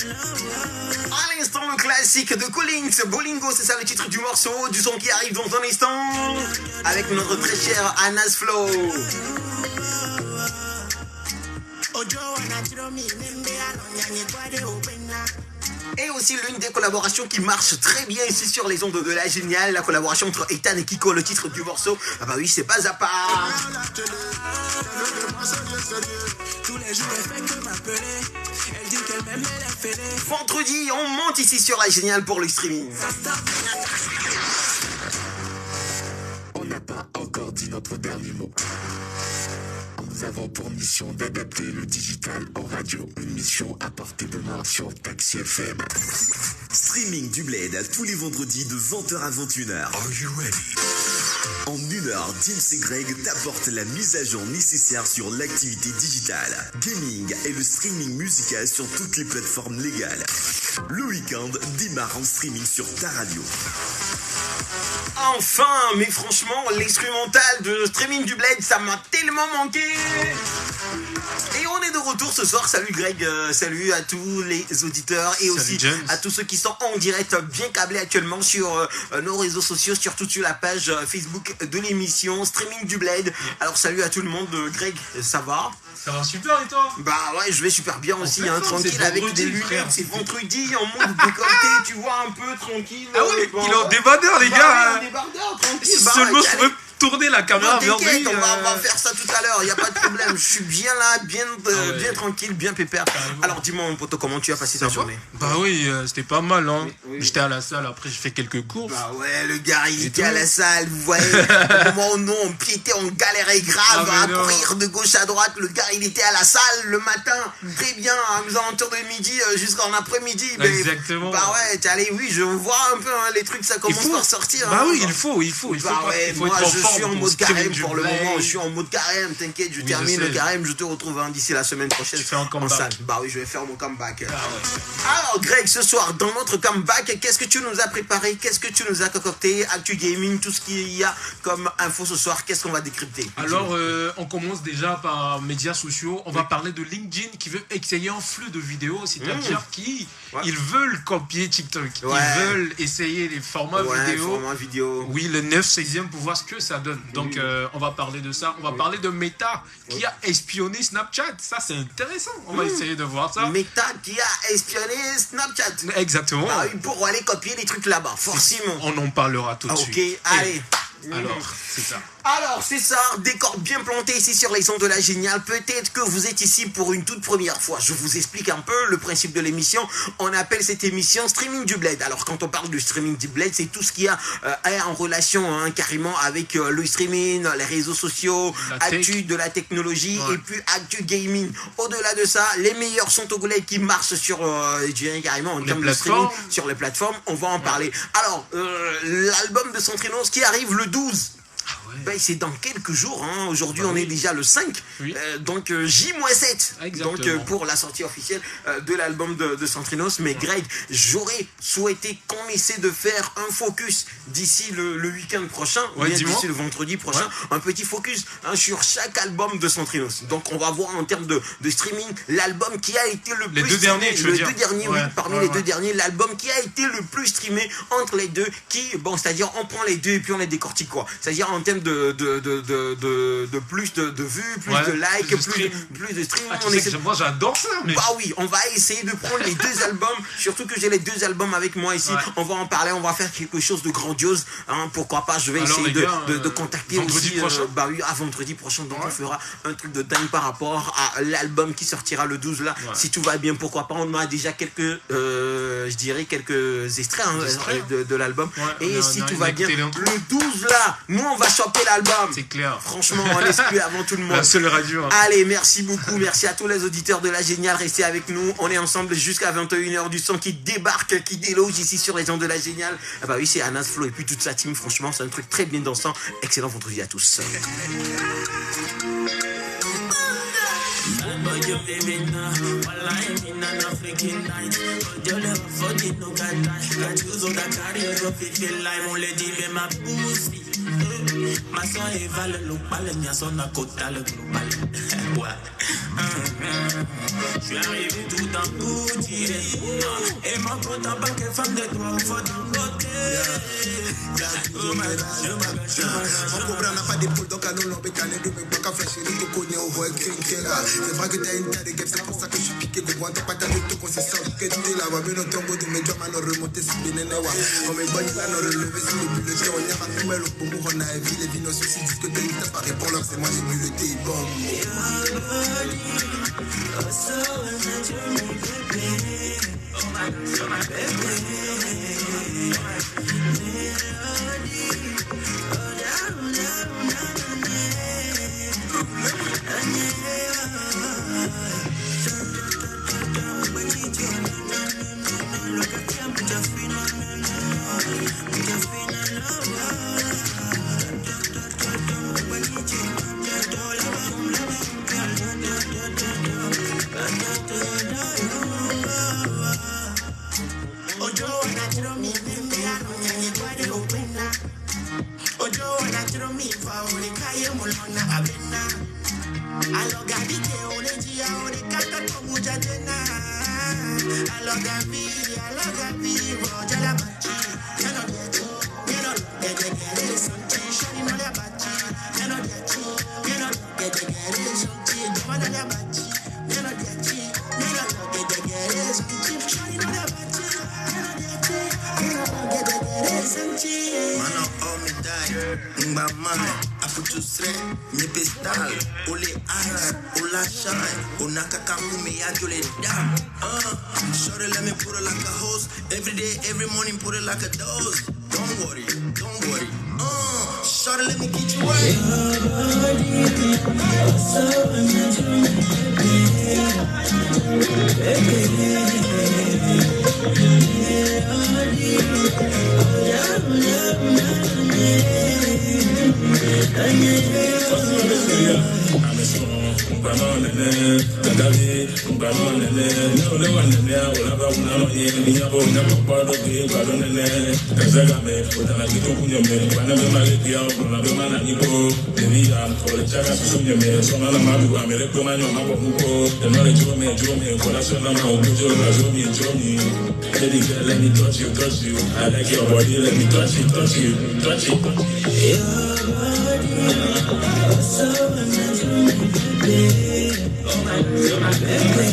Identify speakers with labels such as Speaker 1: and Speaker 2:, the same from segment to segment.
Speaker 1: À l'instant, le classique de Collins, Bolingo, c'est ça le titre du morceau, du son qui arrive dans un instant, avec notre très cher Anas Flow. Et aussi l'une des collaborations qui marche très bien ici sur les ondes de la géniale, la collaboration entre Ethan et Kiko, le titre du morceau. Ah bah oui, c'est pas à part. Vendredi, on monte ici sur la géniale pour le streaming.
Speaker 2: On n'a pas encore dit notre dernier mot. Nous avons pour mission d'adapter le digital en radio. Une mission à portée de main sur Taxi FM.
Speaker 3: Streaming du Bled tous les vendredis de 20h à 21h.
Speaker 2: Are you ready?
Speaker 3: En 1 heure, James et Greg t'apportent la mise à jour nécessaire sur l'activité digitale, gaming et le streaming musical sur toutes les plateformes légales. Le week-end démarre en streaming sur ta radio.
Speaker 1: Enfin, mais franchement, l'instrumental de streaming du Bled, ça m'a tellement manqué. Et on est de retour ce soir. Salut Greg, salut à tous les auditeurs et aussi
Speaker 4: James.
Speaker 1: à tous ceux qui sont en direct bien câblés actuellement sur nos réseaux sociaux, surtout sur la page Facebook de l'émission Streaming du Bled. Alors salut à tout le monde, Greg, ça va?
Speaker 4: Ça va super et toi?
Speaker 1: Bah ouais, je vais super bien aussi, hein,
Speaker 4: forme,
Speaker 1: tranquille
Speaker 4: c'est
Speaker 1: avec
Speaker 4: vendredi,
Speaker 1: des lunettes,
Speaker 4: frère.
Speaker 1: c'est vendredi en mode décolleté, tu vois, un peu tranquille.
Speaker 4: Ah ouais,
Speaker 1: bon.
Speaker 4: il est en débardeur les
Speaker 1: Bah
Speaker 4: gars.
Speaker 1: ouais, en débardeur, tranquille.
Speaker 4: Si
Speaker 1: bah
Speaker 4: seulement
Speaker 1: ouais,
Speaker 4: je
Speaker 1: allez.
Speaker 4: pourrais tourner la caméra
Speaker 1: Non,
Speaker 4: vers
Speaker 1: t'inquiète,
Speaker 4: lui.
Speaker 1: on va faire ça tout à l'heure, il n'y a pas de problème. Je suis bien là, bien,
Speaker 4: ouais.
Speaker 1: bien tranquille, bien pépère.
Speaker 4: Carrément.
Speaker 1: Alors dis-moi mon poteau, comment tu as passé ta journée?
Speaker 4: Bah oui, c'était pas mal hein.
Speaker 1: Oui.
Speaker 4: J'étais à la salle, après j'ai fait quelques courses.
Speaker 1: Bah ouais, le gars il
Speaker 4: Et
Speaker 1: était à
Speaker 4: tout.
Speaker 1: la salle, vous voyez, au moment où nous on piétait, on galérait grave
Speaker 4: Ah,
Speaker 1: à
Speaker 4: mais non.
Speaker 1: courir de gauche à droite, le gars il était à la salle le matin, très bien, aux alentours de midi jusqu'en après-midi. Mais,
Speaker 4: Exactement.
Speaker 1: Bah ouais, allez, oui, je vois un peu hein, les trucs, ça commence par sortir.
Speaker 4: Bah
Speaker 1: hein.
Speaker 4: oui, il faut.
Speaker 1: Bah
Speaker 4: pas-
Speaker 1: ouais,
Speaker 4: il faut
Speaker 1: moi
Speaker 4: être en
Speaker 1: je
Speaker 4: forme
Speaker 1: suis en
Speaker 4: pour
Speaker 1: mode
Speaker 4: streamer
Speaker 1: carême
Speaker 4: du
Speaker 1: pour le
Speaker 4: Bled.
Speaker 1: moment, je suis en mode carême, t'inquiète, je
Speaker 4: Oui,
Speaker 1: termine
Speaker 4: je
Speaker 1: le
Speaker 4: sais.
Speaker 1: carême, je te retrouve hein, d'ici la semaine prochaine
Speaker 4: Tu fais un
Speaker 1: en
Speaker 4: comeback.
Speaker 1: salle. Bah oui, je vais faire mon comeback.
Speaker 4: Ah ouais.
Speaker 1: Alors Greg, ce soir, dans notre comeback, qu'est-ce que tu nous as préparé? Qu'est-ce que tu nous as concocté? Actu Gaming, tout ce qu'il y a comme info ce soir, qu'est-ce qu'on va décrypter?
Speaker 4: Alors, on commence déjà par médias sociaux. On va parler de LinkedIn qui veut essayer un flux de vidéos, c'est-à-dire qu'ils ils veulent copier TikTok.
Speaker 1: Ouais.
Speaker 4: Ils veulent essayer les formats vidéo.
Speaker 1: format vidéo.
Speaker 4: Oui, le 9/16e pour voir ce que ça donne. Donc, on va parler de ça. On va parler de Meta qui a espionné Snapchat. Ça, c'est intéressant. On va essayer de voir ça.
Speaker 1: Meta qui a espionné Snapchat.
Speaker 4: Exactement.
Speaker 1: Bah oui, pour aller copier les trucs là-bas, forcément.
Speaker 4: On en parlera tout de suite.
Speaker 1: Ok, allez.
Speaker 4: Alors, c'est ça.
Speaker 1: Alors, c'est ça, décor bien planté ici sur les ondes de la géniale. Peut-être que vous êtes ici pour une toute première fois. Je vous explique un peu le principe de l'émission. On appelle cette émission Streaming du Bled. Alors, quand on parle du Streaming du Bled, c'est tout ce qui a en relation carrément avec le streaming, les réseaux sociaux,
Speaker 4: La tech.
Speaker 1: actu de la technologie
Speaker 4: Ouais.
Speaker 1: et puis actu gaming. Au-delà de ça, les meilleurs sont togolais qui marchent sur, je dirais carrément en
Speaker 4: Les
Speaker 1: termes de streaming,
Speaker 4: plateformes.
Speaker 1: sur les plateformes. On va en parler. Alors, l'album de Centrinos qui arrive le 12.
Speaker 4: Ah ouais.
Speaker 1: Ben, c'est dans quelques jours, hein. Aujourd'hui on est déjà le 5,
Speaker 4: Oui.
Speaker 1: donc J-7,
Speaker 4: Exactement.
Speaker 1: donc pour la sortie officielle de l'album de Centrinos. Mais Greg, j'aurais souhaité qu'on essaie de faire un focus d'ici le week-end prochain, ou
Speaker 4: Ouais,
Speaker 1: bien
Speaker 4: dis-moi.
Speaker 1: d'ici le vendredi prochain, un petit focus sur chaque album de Centrinos. Donc on va voir en termes de streaming l'album qui a été le
Speaker 4: Les
Speaker 1: plus
Speaker 4: deux
Speaker 1: streamé,
Speaker 4: derniers, tu veux
Speaker 1: les
Speaker 4: dire.
Speaker 1: deux derniers,
Speaker 4: Ouais,
Speaker 1: oui, parmi
Speaker 4: ouais,
Speaker 1: les
Speaker 4: ouais.
Speaker 1: deux dernier, l'album qui a été le plus streamé entre les deux, qui, bon, c'est-à-dire on prend les deux et puis on les décortique, quoi. C'est-à-dire en termes de plus de vues, plus
Speaker 4: Ouais,
Speaker 1: de likes,
Speaker 4: plus de stream.
Speaker 1: plus de stream.
Speaker 4: Ah, tu
Speaker 1: on
Speaker 4: sais
Speaker 1: essaie
Speaker 4: que moi, j'adore ça. Mais...
Speaker 1: bah oui, on va essayer de prendre les deux albums, surtout que j'ai les deux albums avec moi ici.
Speaker 4: Ouais.
Speaker 1: On va en parler, on va faire quelque chose de grandiose. Hein, pourquoi pas, je vais
Speaker 4: Alors,
Speaker 1: essayer
Speaker 4: les gars,
Speaker 1: de contacter
Speaker 4: vendredi
Speaker 1: aussi.
Speaker 4: prochain.
Speaker 1: Bah oui, à vendredi prochain, donc on fera un truc de dingue par rapport à l'album qui sortira le 12 là.
Speaker 4: Ouais.
Speaker 1: Si tout va bien, pourquoi pas, on a déjà quelques, je dirais quelques extraits de l'album.
Speaker 4: Ouais,
Speaker 1: Et
Speaker 4: on a-
Speaker 1: si
Speaker 4: on a-
Speaker 1: tout
Speaker 4: on a
Speaker 1: va bien,
Speaker 4: écouté l'intro.
Speaker 1: le 12 là, nous on va choper l'album.
Speaker 4: C'est clair.
Speaker 1: Franchement, on l'exclut avant tout le monde.
Speaker 4: La seule radio. Hein.
Speaker 1: Allez, merci beaucoup, merci à tous les auditeurs de la Géniale, restez avec nous, on est ensemble jusqu'à 21h du son qui débarque, qui déloge ici sur les ondes de la Géniale. Ah bah oui, c'est Anas Flo et puis toute sa team, franchement c'est un truc très bien dansant. Excellent vendredi à tous.
Speaker 5: Ma soeur Eva le local, il y a son acota le global. Ouais. Je suis arrivé tout en tout tiré. Et mon pote en bas qui est femme de toi, faut d'un côté.
Speaker 6: Mon cobra n'a pas d'épaule, donc à nous l'on peut caler de mes blocs à faire chérie, te connais au voix écrit. C'est vrai que t'as une tête de guêpe, c'est pour ça que je suis piqué. Go voir, t'as pas ta lutte, ton consistant. Que t'es là, va bien au tombeau de mes jambes, à nous remonter si bien n'est pas. On met bonne là, nous relever si le but de thé, on y a pas tout mal au poumon, on a évi, les vinos soucis, disent que t'es une tape à répondre, c'est moi j'ai mis le thé, bon.
Speaker 5: Shorty let me put it like a host. Every day, every morning, put it like a dose. Don't worry, don't worry. Shorty let me get you right. Let me touch you, touch you. I like your body, let me touch you, touch you, touch you. Your body, so amazing, baby. Oh my baby.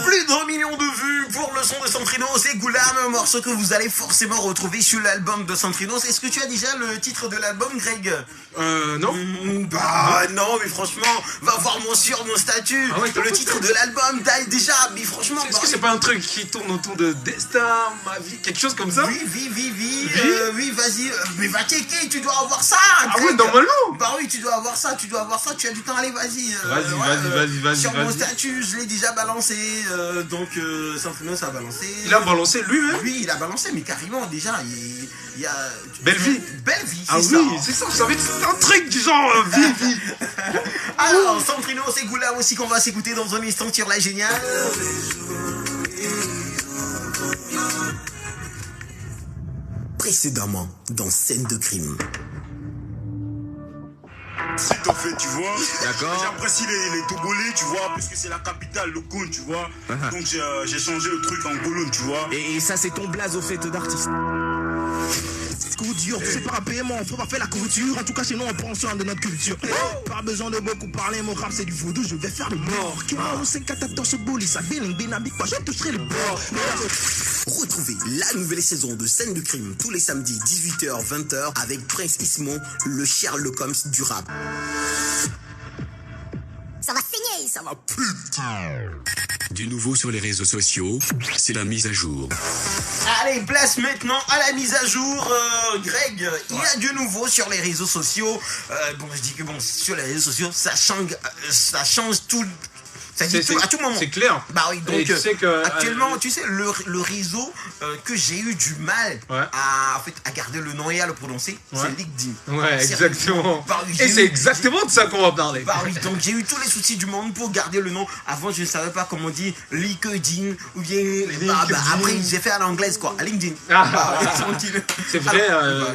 Speaker 1: Plus d'1 million de vues pour le son de Centrinos et Goulam, un morceau que vous allez forcément retrouver sur l'album de Centrinos. Est-ce que tu as déjà le titre de l'album, Greg?
Speaker 4: Non.
Speaker 1: Bah non, mais franchement, va voir sur mon statut.
Speaker 4: Ah ouais,
Speaker 1: le titre de l'album, t'as déjà, mais franchement...
Speaker 4: Est-ce que c'est pas un truc qui tourne autour de destin, ma vie, quelque chose comme ça?
Speaker 1: Oui, vas-y, mais va checker, tu dois avoir ça.
Speaker 4: Ah oui, normalement.
Speaker 1: Bah oui, tu dois avoir ça, tu as du temps, allez, vas-y.
Speaker 4: Vas-y.
Speaker 1: Sur mon statut, je l'ai déjà balancé, donc Centrinos a balancé.
Speaker 4: Il a balancé lui-même?
Speaker 1: Oui, il a balancé, mais carrément, déjà, il y a...
Speaker 4: Belle vie.
Speaker 1: Belle vie,
Speaker 4: Ah
Speaker 1: c'est
Speaker 4: oui,
Speaker 1: ça.
Speaker 4: c'est ça, vous savez, c'est un truc du genre vie.
Speaker 1: Alors, Centrinos et Goulam aussi qu'on va s'écouter dans un instant sur la géniale.
Speaker 3: Précédemment, dans Scène de crime.
Speaker 7: C'est en fait, tu vois.
Speaker 3: D'accord.
Speaker 7: J'apprécie les Togolais, tu vois, parce que c'est la capitale, le Cône, tu vois. Donc j'ai changé le truc en Goloun, tu vois.
Speaker 8: Et ça, c'est ton blaze au fait d'artiste. Coup dur, tu sais pas un paiement, faut pas faire la couverture. En tout cas, chez nous, on prend soin de notre culture. Pas besoin de beaucoup parler, mon rap c'est du vaudou, je vais faire le mort. Kimo, 5-4 ce boli, ça béling, bénamique, moi je toucherai le bord.
Speaker 3: Retrouvez la nouvelle saison de Scène de crime tous les samedis 18h-20h avec Prince Ismon, le Sherlock Holmes du rap.
Speaker 9: Ça va saigner.
Speaker 2: ça va putain.
Speaker 9: Du nouveau sur les réseaux sociaux, c'est la mise à jour.
Speaker 1: Allez, place maintenant à la mise à jour. Greg, il y a du nouveau sur les réseaux sociaux. Bon, je dis que bon, sur les réseaux sociaux, ça change tout. Ça dit tout à tout moment.
Speaker 4: C'est clair.
Speaker 1: Bah oui, donc
Speaker 4: tu sais que,
Speaker 1: actuellement, tu sais, le réseau que j'ai eu du mal à garder le nom et à le prononcer, c'est LinkedIn.
Speaker 4: Ouais, exactement.
Speaker 1: Bah oui,
Speaker 4: et c'est exactement de ça qu'on va parler.
Speaker 1: Bah oui, donc j'ai eu tous les soucis du monde pour garder le nom. Avant, je ne savais pas comment on dit LinkedIn ou bien après, j'ai fait à l'anglaise quoi, à LinkedIn.
Speaker 4: C'est vrai,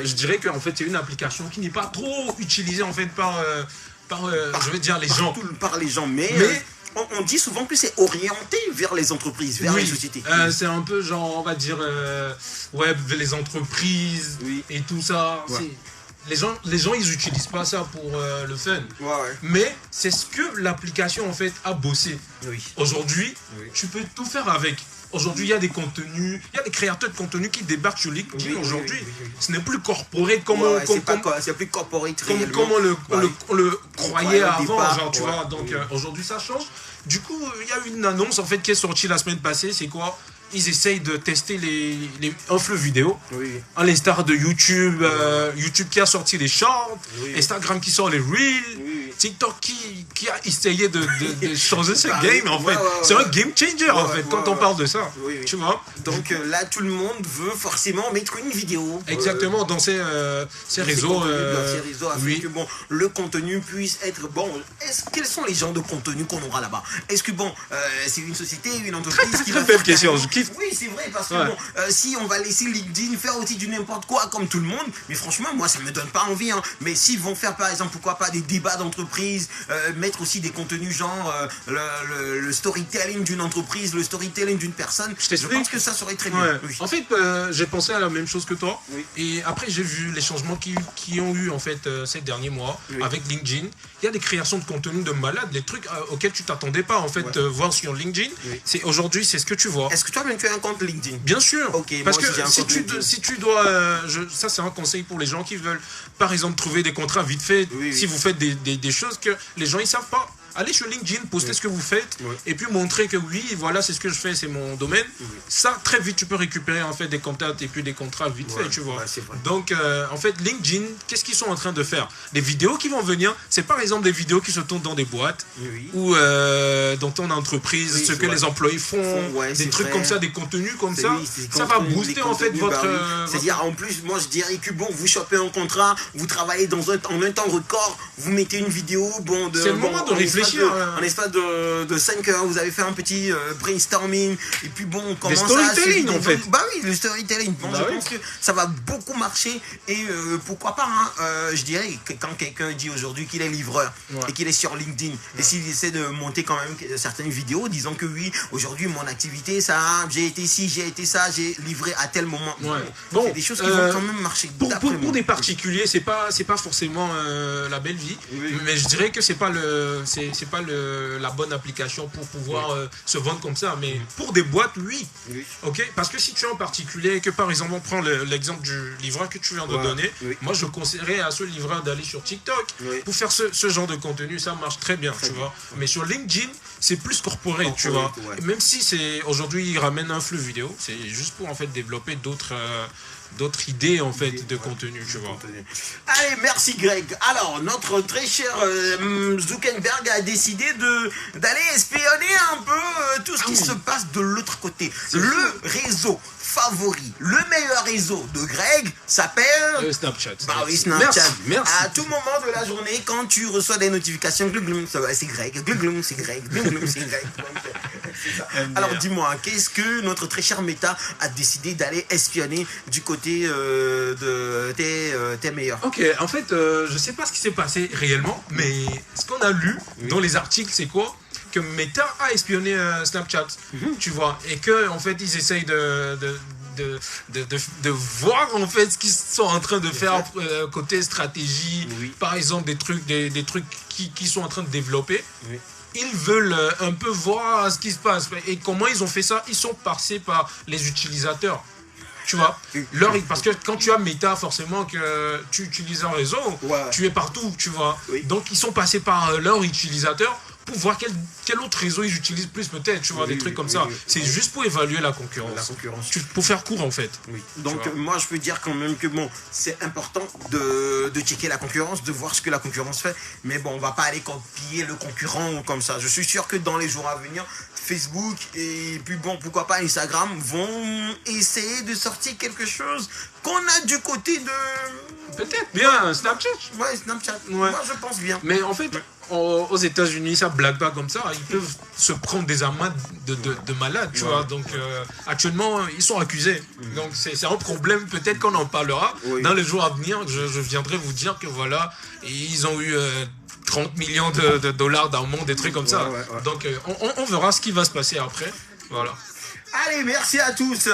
Speaker 4: je dirais qu'en fait, c'est une application qui n'est pas trop utilisée en fait par je veux dire les gens.
Speaker 1: Par les gens, mais on dit souvent que c'est orienté vers les entreprises, vers les sociétés.
Speaker 4: C'est un peu genre, on va dire, les entreprises et tout ça. Ouais. Les gens, ils n'utilisent pas ça pour le fun. Mais c'est ce que l'application, en fait, a bossé. Aujourd'hui, tu peux tout faire avec. Aujourd'hui, il y a des contenus, il y a des créateurs de contenu qui débarquent sur LinkedIn aujourd'hui. Ce n'est plus corporate comme
Speaker 1: c'est plus corporate
Speaker 4: comme on le croyait avant, genre, tu vois. Donc aujourd'hui, ça change. Du coup, il y a une annonce en fait qui est sortie la semaine passée. C'est quoi? Ils essayent de tester un flux vidéo, à l'instar de YouTube, YouTube qui a sorti les shorts, Instagram qui sort les reels, TikTok qui a essayé de changer ce game en fait. C'est un game changer en fait quand on parle de ça, tu vois.
Speaker 1: Donc là, tout le monde veut forcément mettre une vidéo.
Speaker 4: Exactement, dans ces réseaux.
Speaker 1: Afin que bon, le contenu puisse être bon. Quels sont les genres de contenu qu'on aura là-bas? Est-ce que bon, c'est une société, une entreprise qui va
Speaker 4: belle question.
Speaker 1: Oui, c'est vrai, parce que bon, si on va laisser LinkedIn faire aussi du n'importe quoi comme tout le monde, mais franchement, moi, ça me donne pas envie. Hein. Mais s'ils vont faire, par exemple, pourquoi pas des débats d'entreprise, mettre aussi des contenus genre le storytelling d'une entreprise, le storytelling d'une personne, je pense que ça serait très bien.
Speaker 4: En fait, j'ai pensé à la même chose que toi. Et après, j'ai vu les changements qui ont eu en fait ces derniers mois avec LinkedIn. Il y a des créations de contenu de malades, des trucs auxquels tu t'attendais pas en fait voir sur LinkedIn. Aujourd'hui, c'est ce que tu vois.
Speaker 1: Est-ce que toi tu as un compte LinkedIn?
Speaker 4: Bien sûr. Parce que si tu dois, ça c'est un conseil pour les gens qui veulent, par exemple, trouver des contrats vite fait. Si vous faites des choses que les gens ils savent pas. Allez sur LinkedIn, postez ce que vous faites et puis montrer que voilà, c'est ce que je fais, c'est mon domaine. Ça, très vite, tu peux récupérer en fait des contacts et puis des contrats vite fait, tu vois. Donc, en fait, LinkedIn, qu'est-ce qu'ils sont en train de faire? Les vidéos qui vont venir, c'est par exemple des vidéos qui se tournent dans des boîtes ou dans ton entreprise, ce que les employés font, des trucs comme ça, des contenus comme ça. Ça va booster en fait votre...
Speaker 1: C'est-à-dire, en plus, moi je dirais que bon, vous chopez un contrat, vous travaillez en un temps record, vous mettez une vidéo, bon...
Speaker 4: C'est le moment de réfléchir.
Speaker 1: En espace de 5 heures, vous avez fait un petit brainstorming et puis bon, on commence
Speaker 4: à... storytelling en fait.
Speaker 1: Bah oui, le storytelling. Bon, je pense que ça va beaucoup marcher et pourquoi pas, je dirais que quand quelqu'un dit aujourd'hui qu'il est livreur et qu'il est sur LinkedIn et s'il essaie de monter quand même certaines vidéos, disons que oui, aujourd'hui mon activité, ça, j'ai été ici, j'ai été ça, j'ai livré à tel moment.
Speaker 4: Bon,
Speaker 1: c'est des choses qui vont quand même marcher.
Speaker 4: Pour des particuliers, c'est pas forcément la belle vie, mais je dirais que c'est pas la bonne application pour pouvoir se vendre comme ça, mais pour des boîtes, ok, parce que si tu es en particulier, que par exemple on prend l'exemple du livreur que tu viens de donner, moi je conseillerais à ce livreur d'aller sur TikTok pour faire ce genre de contenu, ça marche très bien, tu vois. Mais sur LinkedIn, c'est plus corporate, tu vois. Même si c'est aujourd'hui il ramène un flux vidéo, c'est juste pour en fait développer d'autres idées en fait de contenu, tu vois.
Speaker 1: Allez, merci Greg. Alors, notre très cher Zuckerberg a décidé d'aller espionner un peu tout ce qui se passe de l'autre côté. Le réseau favori, le meilleur réseau de Greg s'appelle
Speaker 4: Snapchat.
Speaker 1: Bah oui, Snapchat.
Speaker 4: Merci.
Speaker 1: À tout moment de la journée, quand tu reçois des notifications, c'est Greg, c'est Greg, c'est Greg. Alors dis-moi, qu'est-ce que notre très cher Meta a décidé d'aller espionner du côté de tes meilleurs?
Speaker 4: Ok, en fait, je sais pas ce qui s'est passé réellement, mais ce qu'on a lu dans les articles, c'est quoi? Que Meta a espionné Snapchat, tu vois, et que en fait ils essayent de voir en fait ce qu'ils sont en train de faire côté stratégie, par exemple des trucs qui sont en train de développer. Ils veulent un peu voir ce qui se passe et comment ils ont fait ça. Ils sont passés par les utilisateurs. Tu vois, parce que quand tu as Meta, forcément que tu utilises un réseau, tu es partout, tu vois. Donc ils sont passés par leurs utilisateurs pour voir quel autre réseau ils utilisent plus peut-être, tu vois, des trucs comme ça. C'est juste pour évaluer la concurrence. Pour faire court en fait.
Speaker 1: Oui. Donc moi je peux dire quand même que bon, c'est important de checker la concurrence, de voir ce que la concurrence fait. Mais bon, on va pas aller copier le concurrent comme ça. Je suis sûr que dans les jours à venir, Facebook et puis bon, pourquoi pas Instagram vont essayer de sortir quelque chose qu'on a du côté de...
Speaker 4: Peut-être bien, Snapchat.
Speaker 1: Ouais, Snapchat. Ouais. Moi je pense bien.
Speaker 4: Mais en fait... Aux États-Unis, ça blague pas comme ça. Ils peuvent se prendre des amendes de malades, tu vois. Donc, actuellement, ils sont accusés. Donc, c'est un problème. Peut-être qu'on en parlera dans les jours à venir. Je viendrai vous dire que voilà, ils ont eu 30 millions de dollars d'amende, des trucs comme ça. Donc, on verra ce qui va se passer après. Voilà.
Speaker 1: Allez, merci à tous.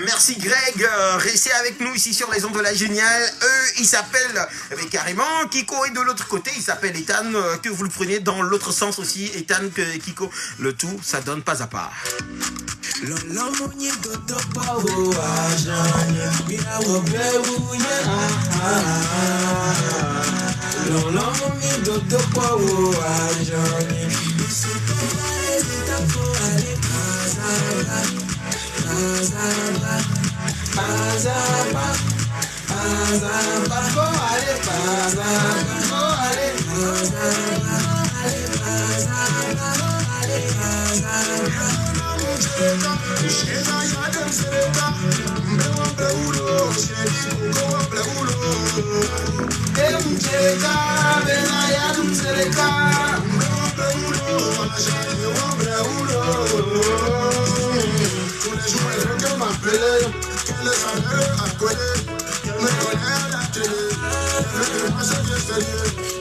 Speaker 1: Merci Greg. Restez avec nous ici sur les ondes de la Géniale. Eux, ils s'appellent carrément Kiko, et de l'autre côté, il s'appelle Ethan. Que vous le preniez dans l'autre sens aussi, Ethan que Kiko. Le tout, ça donne pas à part.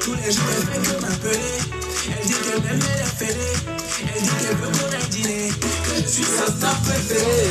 Speaker 5: Tous les jours elle fait que m'appeler. Elle dit qu'elle m'aime et la fêlée. Elle dit qu'elle veut qu'on aille dîner. Que je suis sa star préférée.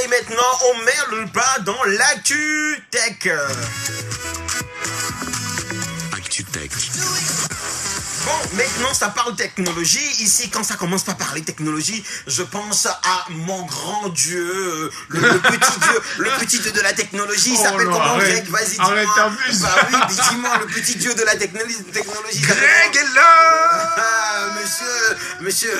Speaker 1: Et maintenant, on met le pas dans l'actu tech.
Speaker 9: Actu tech.
Speaker 1: Bon, maintenant ça parle technologie. Ici, quand ça commence par parler technologie, je pense à mon grand dieu, le petit dieu de la technologie. Il s'appelle comment, Greg? Vas-y, dis-moi.
Speaker 4: Arrête, t'abuses.
Speaker 1: Bah oui, mais dis-moi, le petit dieu de la technologie.
Speaker 4: Greg est là.
Speaker 1: Monsieur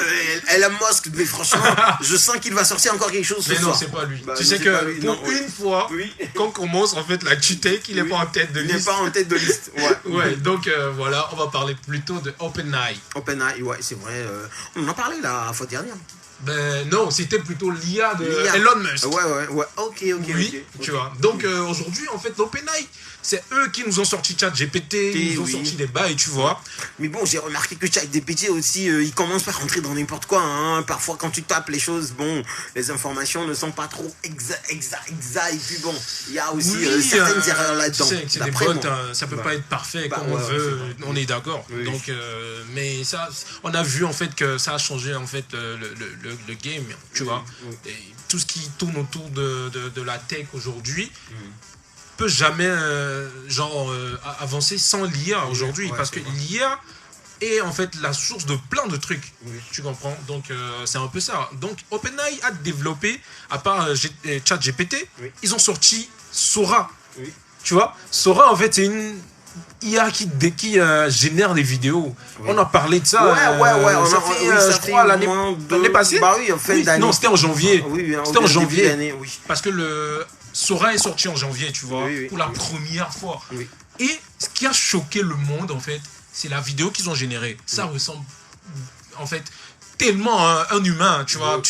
Speaker 1: Elon Musk, mais franchement, je sens qu'il va sortir encore quelque chose ce soir.
Speaker 4: Mais non, c'est pas lui. Bah, tu sais que pour une fois, quand on commence en fait l'actu tech, il n'est pas en tête de liste.
Speaker 1: Il n'est pas en tête de liste.
Speaker 4: Ouais, donc voilà, on va parler plutôt de OpenAI.
Speaker 1: OpenAI, ouais, c'est vrai. On en a parlé la fois dernière.
Speaker 4: Ben non, c'était plutôt l'IA de Elon Musk.
Speaker 1: Ouais. Ok.
Speaker 4: Oui, tu vois. Donc aujourd'hui, en fait, OpenAI, c'est eux qui nous ont sorti ChatGPT, ils nous ont sorti des bails, tu vois.
Speaker 1: Mais bon, j'ai remarqué que ChatGPT aussi, il commence par rentrer dans n'importe quoi. Hein. Parfois, quand tu tapes les choses, bon, les informations ne sont pas trop exactes. Et puis bon, il y a aussi certaines erreurs là-dedans.
Speaker 4: Tu sais, c'est des bots, ça peut pas être parfait comme on veut. On est d'accord. Oui. Donc, mais ça, on a vu en fait que ça a changé en fait le game, tu vois. Et tout ce qui tourne autour de la tech aujourd'hui peut jamais avancer sans l'IA aujourd'hui, parce que l'IA est en fait la source de plein de trucs. Tu comprends? Donc c'est un peu ça. Donc OpenAI a développé, à part ChatGPT, ils ont sorti Sora. Tu vois, Sora en fait c'est une IA qui génère des vidéos. On a parlé de ça. Ça fait, je crois, l'année passée.
Speaker 1: Bah oui, en fait,
Speaker 4: non, c'était en janvier.
Speaker 1: C'était en janvier.
Speaker 4: Parce que le Sora est sorti en janvier, tu vois, pour la première fois. Et ce qui a choqué le monde, en fait, c'est la vidéo qu'ils ont générée. Ça ressemble, en fait, tellement à un humain, tu vois.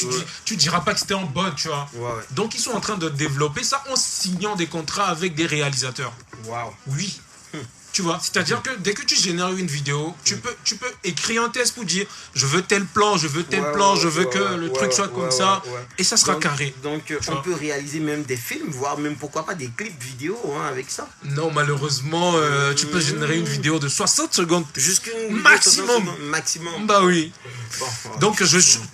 Speaker 4: Tu diras pas que c'était en bot, tu vois. Donc, ils sont en train de développer ça en signant des contrats avec des réalisateurs. Oui. Tu vois, c'est-à-dire que dès que tu génères une vidéo, tu peux écrire un test pour dire je veux tel plan, je veux tel plan, je veux que le truc soit comme ça, et ça sera carré.
Speaker 1: Donc on peut réaliser même des films, voire même pourquoi pas des clips vidéo avec ça.
Speaker 4: Non, malheureusement, tu peux générer une vidéo de 60 secondes maximum. Bah oui. Donc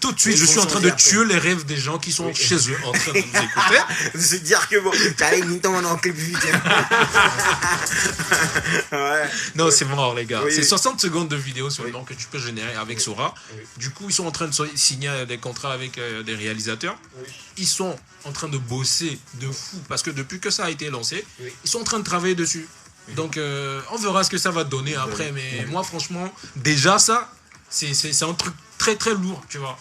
Speaker 4: tout de suite, je suis en train de tuer les rêves des gens qui sont chez eux en train de nous écouter.
Speaker 1: De se dire que bon, t'as une minute en clip vidéo.
Speaker 4: Non, c'est mort, les gars. C'est 60 secondes de vidéo seulement que tu peux générer avec Sora. Du coup, ils sont en train de signer des contrats avec des réalisateurs. Ils sont en train de bosser de fou parce que depuis que ça a été lancé, ils sont en train de travailler dessus. Donc, on verra ce que ça va donner après. Mais moi, franchement, déjà, ça, c'est un truc très, très lourd, tu vois.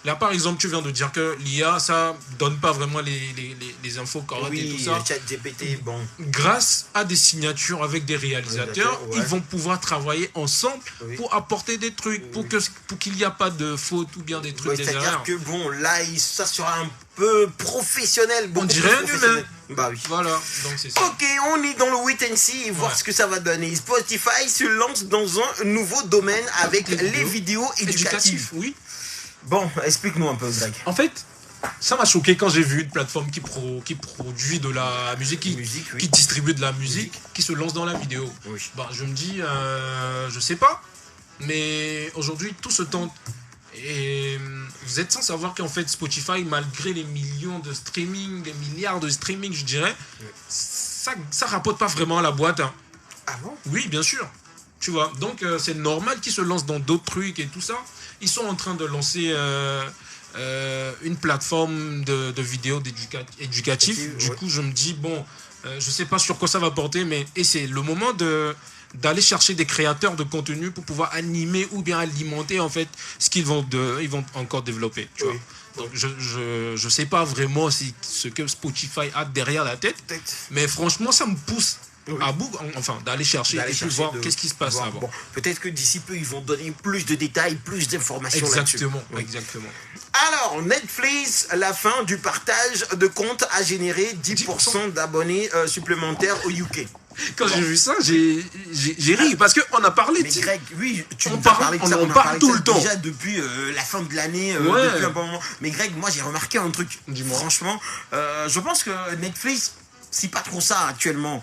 Speaker 4: Là, par exemple, tu viens de dire que l'IA, ça donne pas vraiment les infos correctes et tout ça.
Speaker 1: ChatGPT, bon.
Speaker 4: Grâce à des signatures avec des réalisateurs, ils vont pouvoir travailler ensemble pour apporter des trucs, pour qu'il n'y a pas de fautes ou bien des trucs, des erreurs.
Speaker 1: C'est-à-dire que, bon, là, ça sera un peu professionnel.
Speaker 4: On dirait un humain.
Speaker 1: Bah oui.
Speaker 4: Voilà, donc c'est ça.
Speaker 1: Ok, on est dans le wait and see et voir ce que ça va donner. Spotify se lance dans un nouveau domaine avec les vidéos éducatives.
Speaker 4: Oui.
Speaker 1: Bon, explique-nous un peu, Greg.
Speaker 4: En fait, ça m'a choqué quand j'ai vu une plateforme qui produit de la musique, qui distribue de la musique, qui se lance dans la vidéo. Bah, je me dis, je sais pas, mais aujourd'hui, tout se tente. Et vous êtes sans savoir qu'en fait, Spotify, malgré les millions de streaming, les milliards de streaming, je dirais, ça rapporte pas vraiment à la boîte. Hein.
Speaker 1: Ah bon?
Speaker 4: Oui, bien sûr. Tu vois, donc c'est normal qu'ils se lancent dans d'autres trucs et tout ça. Ils sont en train de lancer une plateforme de vidéos éducatives. Du coup, je me dis, bon, je sais pas sur quoi ça va porter, mais c'est le moment d'aller chercher des créateurs de contenu pour pouvoir animer ou bien alimenter en fait ce qu'ils vont encore développer. Tu vois. Donc je sais pas vraiment ce que Spotify a derrière la tête, mais franchement, ça me pousse. À bout, enfin, d'aller chercher et puis voir qu'est-ce qui se passe avant.
Speaker 1: Bon, peut-être que d'ici peu, ils vont donner plus de détails, plus d'informations là-dessus.
Speaker 4: Exactement.
Speaker 1: Alors, Netflix, la fin du partage de comptes a généré 10% d'abonnés supplémentaires au UK.
Speaker 4: Quand j'ai vu ça, j'ai ri parce qu'on a parlé de
Speaker 1: ça. Mais Greg, oui,
Speaker 4: on parle tout le temps.
Speaker 1: Déjà depuis la fin de l'année, depuis un bon moment. Mais Greg, moi j'ai remarqué un truc. Franchement, je pense que Netflix, c'est pas trop ça actuellement,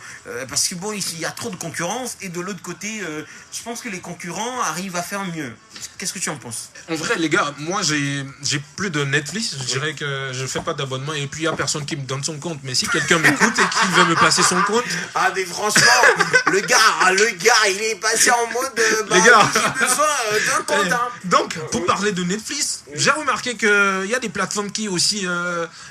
Speaker 1: parce que bon, il y a trop de concurrence et de l'autre côté, je pense que les concurrents arrivent à faire mieux. Qu'est-ce que tu en penses?
Speaker 4: En vrai, les gars, moi j'ai plus de Netflix, je dirais que je fais pas d'abonnement et puis il y a personne qui me donne son compte. Mais si quelqu'un m'écoute et qui veut me placer son compte,
Speaker 1: ah mais franchement, le gars, il est passé en mode, les gars, j'ai besoin d'un compte. Hein.
Speaker 4: Donc, pour parler de Netflix, j'ai remarqué qu'il y a des plateformes qui aussi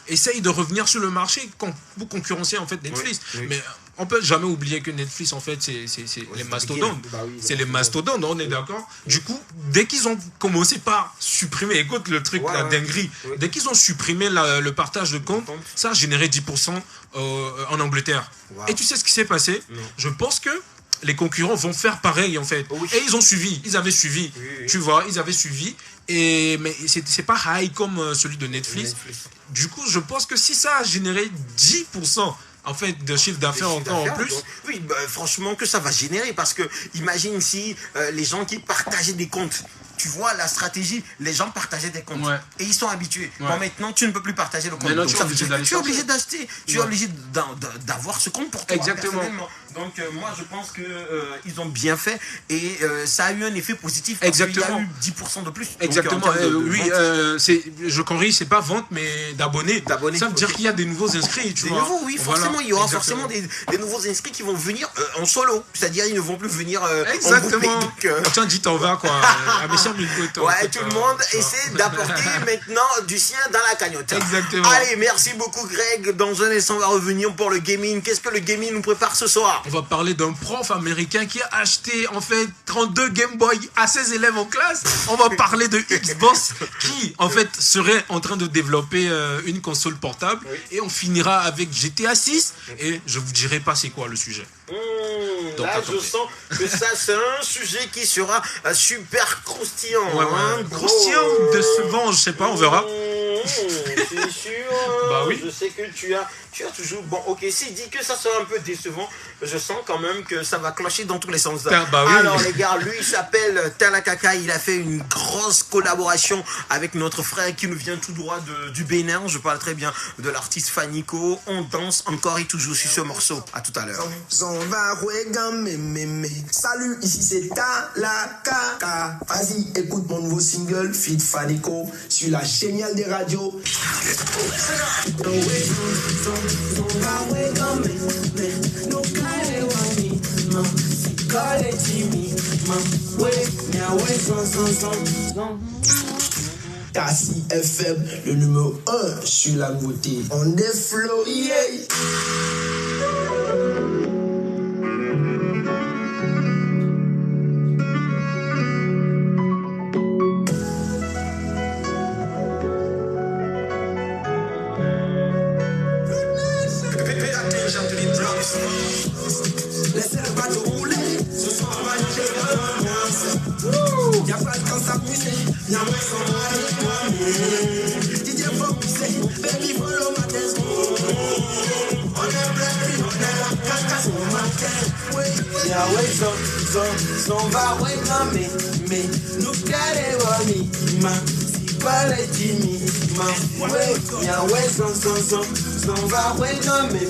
Speaker 4: essayent de revenir sur le marché pour concurrencer en fait Netflix. Mais on peut jamais oublier que Netflix en fait c'est les mastodontes. C'est les mastodontes, on est d'accord. Du coup, dès qu'ils ont commencé par supprimer, écoute le truc, la dinguerie, dès qu'ils ont supprimé le partage de compte, ça a généré 10% en Angleterre. Et tu sais ce qui s'est passé? Je pense que les concurrents vont faire pareil en fait. Et ils ont suivi, ils avaient suivi, tu vois, ils avaient suivi. Mais c'est pas high comme celui de Netflix. Du coup, je pense que si ça a généré 10% en fait de chiffre d'affaires encore en plus.
Speaker 1: Donc, oui, franchement que ça va générer parce que imagine si les gens qui partageaient des comptes. Tu vois la stratégie, les gens partageaient des comptes et ils sont habitués. Bon, maintenant tu ne peux plus partager le compte.
Speaker 4: Maintenant,
Speaker 1: donc, tu es obligé d'acheter, tu es obligé d'avoir ce compte pour toi.
Speaker 4: Exactement.
Speaker 1: Donc moi je pense que ils ont bien fait et ça a eu un effet positif.
Speaker 4: Exactement.
Speaker 1: Il y a eu 10% de plus.
Speaker 4: Exactement. Donc, oui, je corrige, c'est pas vente mais d'abonnés. Ça veut dire qu'il y a des nouveaux inscrits. Tu vois.
Speaker 1: Nouveaux, oui, forcément. Il y aura forcément des nouveaux inscrits qui vont venir en solo. C'est-à-dire ils ne vont plus venir
Speaker 4: exactement.
Speaker 1: en groupé.
Speaker 4: Tiens, dis t'en vas quoi.
Speaker 1: Ouais, tout le monde essaie d'apporter maintenant du sien dans la cagnotte.
Speaker 4: Exactement.
Speaker 1: Allez, merci beaucoup Greg. Dans un instant, on va revenir pour le gaming. Qu'est-ce que le gaming nous prépare ce soir?
Speaker 4: On va parler d'un prof américain qui a acheté en fait 32 Game Boy à ses élèves en classe. On va parler de Xbox qui en fait serait en train de développer une console portable. Et on finira avec GTA 6 et je vous dirai pas c'est quoi le sujet.
Speaker 1: Donc, là, je sens que ça, c'est un sujet qui sera super croustillant.
Speaker 4: Croustillant ou décevant, je sais pas, on verra.
Speaker 1: C'est sûr.
Speaker 4: Bah oui.
Speaker 1: Je sais que tu as toujours. Bon, ok, s'il dit que ça sera un peu décevant, je sens quand même que ça va clocher dans tous les sens.
Speaker 4: Bah oui.
Speaker 1: Alors, les gars, lui, il s'appelle Talakaka. Il a fait une grosse collaboration avec notre frère qui nous vient tout droit du Bénin. Je parle très bien de l'artiste Fanico. On danse encore et toujours sur ce morceau. À tout à l'heure.
Speaker 8: Salut, ici c'est Talakaka. Vas-y, écoute mon nouveau single, Fit Fanico, sur la géniale des radios. Tassi FM, le numéro 1 sur la beauté. On est flow, yeah.
Speaker 6: Laissez le bateau rouler, ce soir on va y y'a pas de temps s'amuser, y'a moins sans Didier Foxy, baby follow my dance. On est plein, on est là, casse au matin.
Speaker 10: Y'a ouais, son va ouais, mais nous calez ma, si pas les Jimmy, ma, ouais, y'a ouais, son va ouais, mais,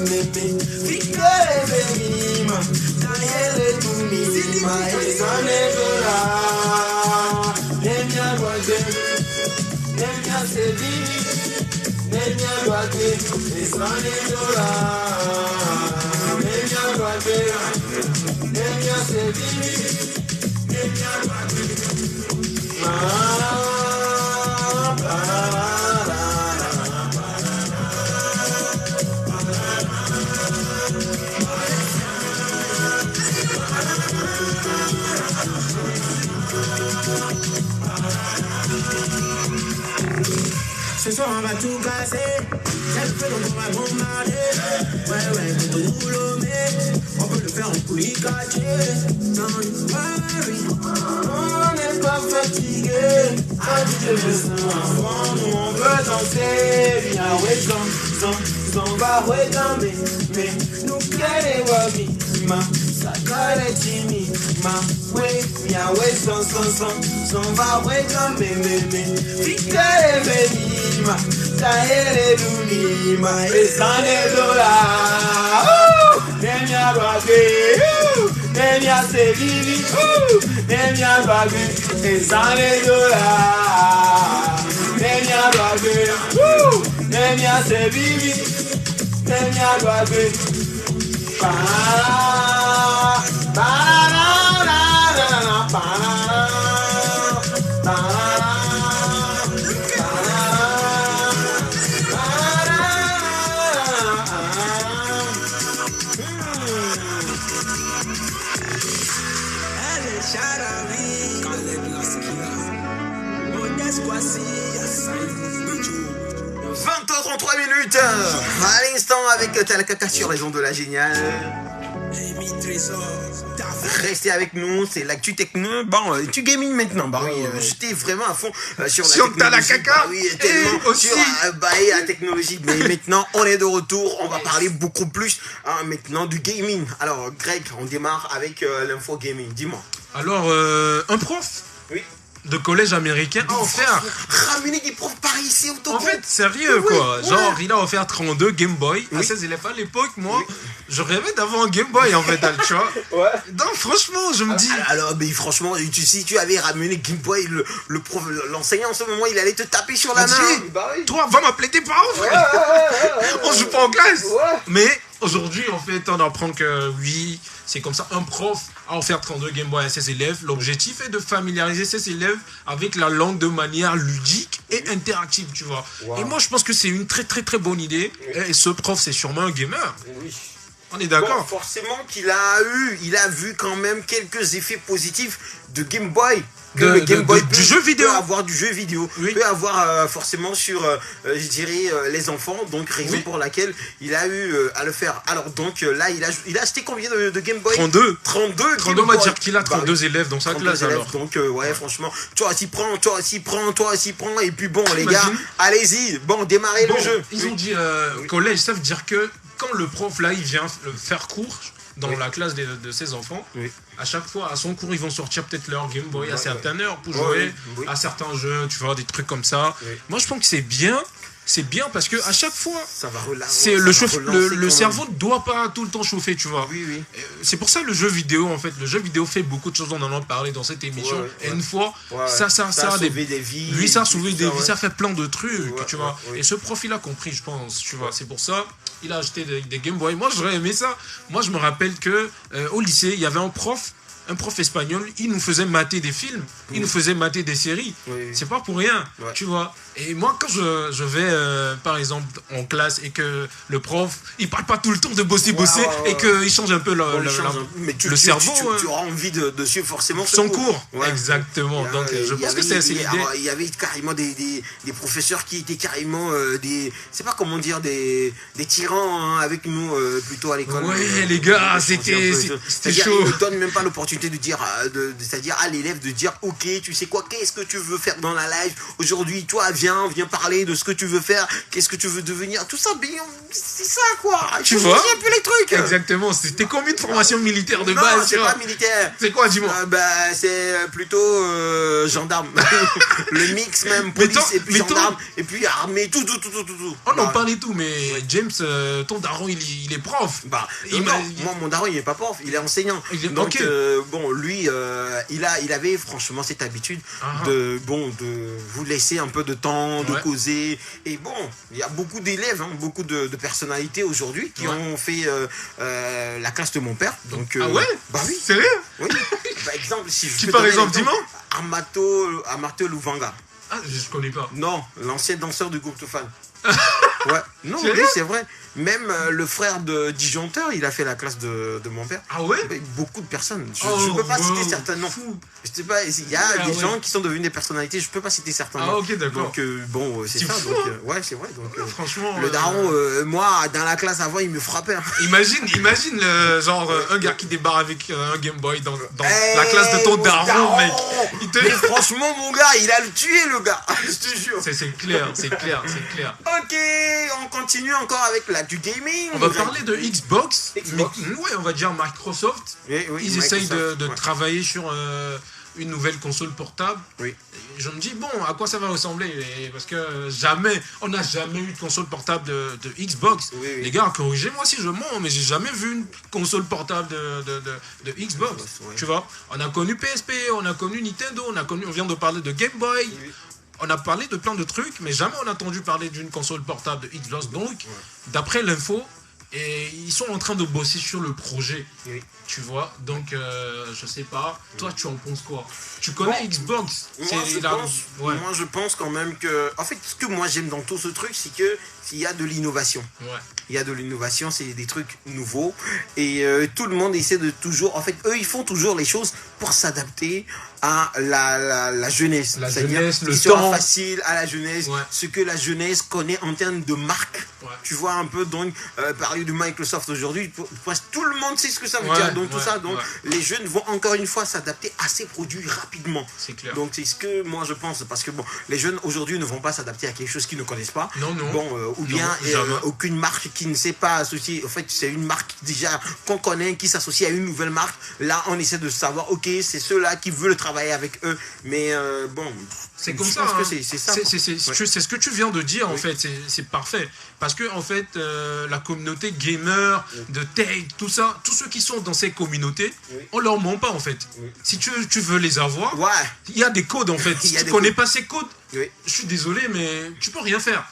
Speaker 10: fique les baby, ma, d'ailleurs les toumi, ma, et s'en est de là, les miens doigts, les miens c'est vite, les miens doigts, et s'en est de là, les miens doigts, les miens c'est vite, les miens doigts,
Speaker 6: Ce soir on va tout casser, j'ai le feu donc on va bombarder. Ouais, pour tout rouleau, mais on peut le faire en coulis caché. Don't worry,
Speaker 10: on n'est pas fatigué, quand tu te veux avant, nous on veut danser. Viens ouais, s'en va ouais, mais nous qu'elle wabi, ma, ça colle Jimmy, ma, ouais, viens ouais, s'en va ouais, mais, fique les baby. Tahere dunima esane dola Nemia bagwe Nemia sevivi Nemia bagwe esane dola Nemia bagwe Nemia sevivi Nemia bagwe
Speaker 1: Minutes à l'instant avec Talakaka sur les ondes de la géniale. Restez avec nous, c'est l'actu techno. Bon, tu gaming maintenant. Bah oui, j'étais vraiment à fond sur
Speaker 4: la caca.
Speaker 1: Bah oui, tellement
Speaker 4: aussi.
Speaker 1: Sur et la technologie. Mais maintenant, on est de retour. On va parler beaucoup plus maintenant du gaming. Alors, Greg, on démarre avec l'info gaming. Dis-moi.
Speaker 4: Alors, un prof de collège américain a offert.
Speaker 1: Ramener des profs par ici au Togo.
Speaker 4: En fait, sérieux quoi. Genre, il a offert 32 Game Boy à ses élèves. À l'époque, moi, je rêvais d'avoir un Game Boy en fait, tu vois. Donc, franchement, je me dis.
Speaker 1: Alors, mais franchement, si tu avais ramené Game Boy, le prof, l'enseignant en ce moment, il allait te taper sur la main.
Speaker 4: Toi, va m'appeler tes parents, frère. On joue pas en classe. Mais aujourd'hui, en fait, on apprend que oui, c'est comme ça. Un prof a offert 32 Game Boy à ses élèves. L'objectif est de familiariser ses élèves avec la langue de manière ludique et interactive, tu vois. Et moi, je pense que c'est une très très très bonne idée. Et ce prof, c'est sûrement un gamer. On est d'accord.
Speaker 1: Bon, forcément qu'il a vu quand même quelques effets positifs de Game Boy. Le Game Boy
Speaker 4: du jeu vidéo.
Speaker 1: Peut avoir du jeu vidéo, peut avoir forcément sur, je dirais, les enfants, donc raison pour laquelle il a eu à le faire. Alors donc là, il a acheté combien de Game Boy?
Speaker 4: 32.
Speaker 1: 32
Speaker 4: on va dire qu'il a 32 élèves dans sa classe alors.
Speaker 1: Donc ouais, franchement, toi aussi prends, et puis bon les gars, allez-y, bon, démarrez le jeu.
Speaker 4: Ils ont dit collège, ça veut dire que quand le prof là, il vient faire cours dans la classe de ses enfants, à chaque fois, à son cours, ils vont sortir peut-être leur Game Boy à certaines heures pour jouer à certains jeux, tu vois, des trucs comme ça. Moi, je pense que c'est bien. C'est bien parce que à chaque fois,
Speaker 1: ça va
Speaker 4: c'est le cerveau ne doit pas tout le temps chauffer, tu vois. C'est pour ça le jeu vidéo, en fait, le jeu vidéo fait beaucoup de choses. On en a parlé dans cette émission. Et une fois, ça a sauvé des vies. Lui, ça a sauvé des vies, ça fait plein de trucs, tu vois. Et ce profil a compris, je pense, tu vois. C'est pour ça, il a acheté des Game Boy. Moi, j'aurais aimé ça. Moi, je me rappelle que au lycée, il y avait un prof espagnol, il nous faisait mater des films, il nous faisait mater des séries. C'est pas pour rien, tu vois. Et moi, quand je vais, par exemple, en classe et que le prof, il parle pas tout le temps de bosser et qu'il change un peu le cerveau.
Speaker 1: Tu auras envie de suivre forcément
Speaker 4: son cours. Exactement. Donc, je pense que c'est l'idée.
Speaker 1: Il y avait carrément des professeurs qui étaient carrément c'est pas comment dire, des tyrans avec nous plutôt à l'école.
Speaker 4: Ouais, les gars, c'était chaud.
Speaker 1: Ils ne donnent même pas l'opportunité de dire, c'est-à-dire à l'élève de dire, ok, tu sais quoi, qu'est-ce que tu veux faire dans la life aujourd'hui, toi, viens parler de ce que tu veux faire, qu'est-ce que tu veux devenir, tout ça, c'est ça quoi.
Speaker 4: Tu vois
Speaker 1: un peu les trucs.
Speaker 4: Exactement. C'était combien de formation militaire de
Speaker 1: non,
Speaker 4: base?
Speaker 1: C'est pas militaire.
Speaker 4: C'est quoi, dis-moi?
Speaker 1: C'est plutôt gendarme. Le mix même, police et puis gendarme et puis armée, tout.
Speaker 4: On en parle et tout, mais James, ton daron, il est prof.
Speaker 1: Moi, mon daron, il est pas prof, il est enseignant. Donc bon, lui, il avait franchement cette habitude de vous laisser un peu de temps, de causer. Et bon, il y a beaucoup d'élèves, beaucoup de personnalités aujourd'hui qui ont fait la classe de mon père. Donc,
Speaker 4: ah ouais?
Speaker 1: Bah oui.
Speaker 4: Sérieux?
Speaker 1: Oui. Par exemple, si je
Speaker 4: peux par exemple, dis-moi.
Speaker 1: Amato Luvanga.
Speaker 4: Ah, je connais pas.
Speaker 1: Non, l'ancien danseur du groupe Toufan. Ouais. Non, oui, c'est vrai. Même le frère de Disjoncteur, il a fait la classe de mon père.
Speaker 4: Ah ouais?
Speaker 1: Beaucoup de personnes. Je ne peux pas citer certains noms. Je sais pas, il y a des gens qui sont devenus des personnalités, je peux pas citer certains noms.
Speaker 4: Ah ok, d'accord.
Speaker 1: Donc bon, c'est ça.
Speaker 4: Fou,
Speaker 1: donc, ouais, c'est vrai. Donc,
Speaker 4: franchement.
Speaker 1: Le daron, moi, dans la classe avant, il me frappait.
Speaker 4: Imagine genre un gars qui débarque avec un Game Boy dans la classe de ton daron, mec.
Speaker 1: Mais franchement, mon gars, il a le tué, le gars. Je te jure.
Speaker 4: C'est clair.
Speaker 1: Ok, on continue encore avec du gaming.
Speaker 4: On va parler de Xbox. Mais, on va dire Microsoft. Ils essayent de travailler sur une nouvelle console portable. Et je me dis, bon, à quoi ça va ressembler? Parce que on n'a jamais eu de console portable de Xbox. Les gars, corrigez-moi si je mens, mais j'ai jamais vu une console portable de Xbox. Tu vois, on a connu PSP, on a connu Nintendo, on vient de parler de Game Boy. On a parlé de plein de trucs, mais jamais on a entendu parler d'une console portable de Xbox. Donc, d'après l'info, ils sont en train de bosser sur le projet. Tu vois, donc je sais pas. Toi, tu en penses quoi? Tu connais Xbox?
Speaker 1: Moi, je pense quand même que. En fait, ce que moi j'aime dans tout ce truc, c'est que il y a de l'innovation.
Speaker 4: Ouais.
Speaker 1: Il y a de l'innovation, c'est des trucs nouveaux. Et tout le monde essaie de toujours... En fait, eux, ils font toujours les choses pour s'adapter à la jeunesse.
Speaker 4: La jeunesse, le
Speaker 1: temps.
Speaker 4: temps.
Speaker 1: Facile à la jeunesse. Ouais. Ce que la jeunesse connaît en termes de marque. Ouais. Tu vois un peu, donc, parler de Microsoft aujourd'hui, tout le monde sait ce que ça veut dire. Donc, tout ça. Donc, les jeunes vont encore une fois s'adapter à ces produits rapidement.
Speaker 4: C'est clair.
Speaker 1: Donc, c'est ce que moi, je pense. Parce que, bon, les jeunes aujourd'hui ne vont pas s'adapter à quelque chose qu'ils ne connaissent pas.
Speaker 4: Non.
Speaker 1: Bon, ou bien aucune marque qui ne s'est pas associée. En fait, c'est une marque déjà qu'on connaît, qui s'associe à une nouvelle marque. Là, on essaie de savoir, ok, c'est ceux-là qui veulent travailler avec eux. Mais bon,
Speaker 4: c'est comme ça. C'est ça. C'est ce que tu viens de dire, en fait. C'est parfait. Parce que, en fait, la communauté gamer, de tech, tout ça, tous ceux qui sont dans ces communautés, on leur ment pas, en fait. Si tu veux les avoir, il y a des codes, en fait. Si tu connais pas ces codes, je suis désolé, mais tu peux rien faire.